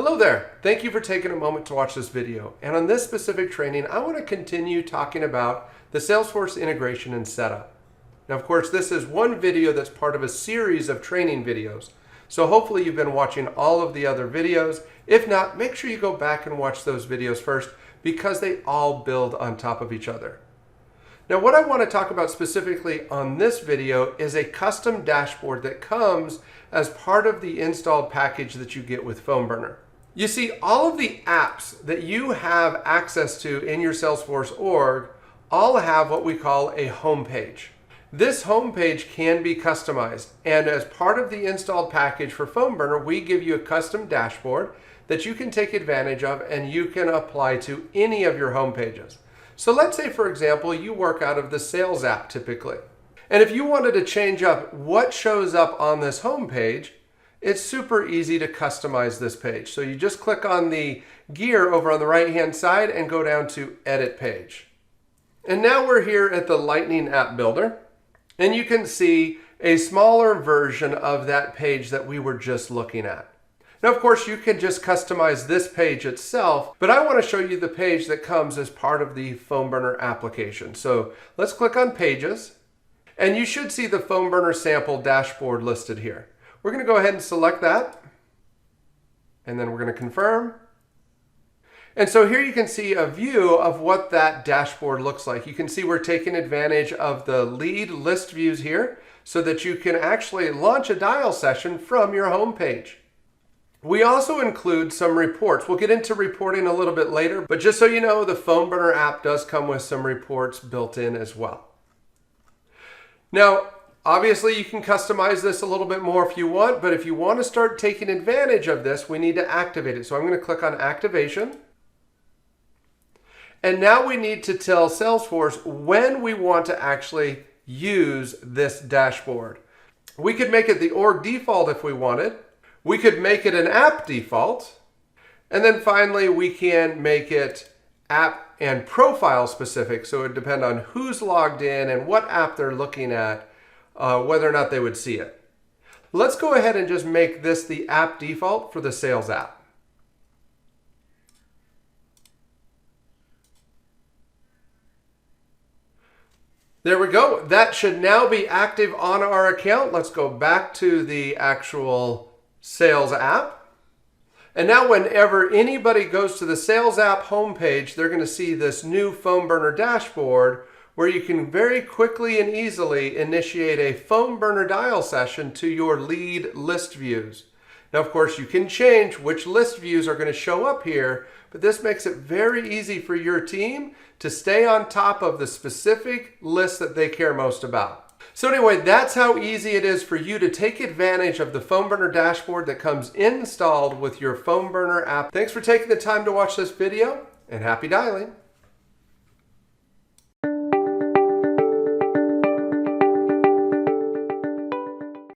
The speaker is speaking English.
Hello there. Thank you for taking a moment to watch this video. And on this specific training, I want to continue talking about the Salesforce integration and setup. Now, of course, this is one video that's part of a series of training videos. So hopefully you've been watching all of the other videos. If not, make sure you go back and watch those videos first because they all build on top of each other. Now, what I want to talk about specifically on this video is a custom dashboard that comes as part of the installed package that you get with PhoneBurner. You see, all of the apps that you have access to in your Salesforce org all have what we call a home page. This home page can be customized, and as part of the installed package for PhoneBurner, we give you a custom dashboard that you can take advantage of and you can apply to any of your home pages. So let's say, for example, you work out of the sales app typically. And if you wanted to change up what shows up on this home page, it's super easy to customize this page. So you just click on the gear over on the right-hand side and go down to Edit Page. And now we're here at the Lightning App Builder, and you can see a smaller version of that page that we were just looking at. Now, of course, you can just customize this page itself, but I want to show you the page that comes as part of the PhoneBurner application. So let's click on Pages, and you should see the PhoneBurner sample dashboard listed here. We're going to go ahead and select that, and then we're going to confirm. And so here you can see a view of what that dashboard looks like. You can see we're taking advantage of the lead list views here so that you can actually launch a dial session from your home page. We also include some reports. We'll get into reporting a little bit later, but just so you know, the PhoneBurner app does come with some reports built in as well. Now, obviously you can customize this a little bit more if you want, but if you want to start taking advantage of this, we need to activate it. So I'm going to click on Activation. And now we need to tell Salesforce when we want to actually use this dashboard. We could make it the org default if we wanted. We could make it an app default. And then finally, we can make it app and profile specific. So it would depend on who's logged in and what app they're looking at, whether or not they would see it. Let's go ahead and just make this the app default for the sales app. There we go. That should now be active on our account. Let's go back to the actual sales app. And now whenever anybody goes to the sales app homepage, they're going to see this new PhoneBurner dashboard where you can very quickly and easily initiate a PhoneBurner dial session to your lead list views. Now, of course, you can change which list views are going to show up here, but this makes it very easy for your team to stay on top of the specific list that they care most about. So anyway, that's how easy it is for you to take advantage of the PhoneBurner dashboard that comes installed with your PhoneBurner app. Thanks for taking the time to watch this video, and happy dialing.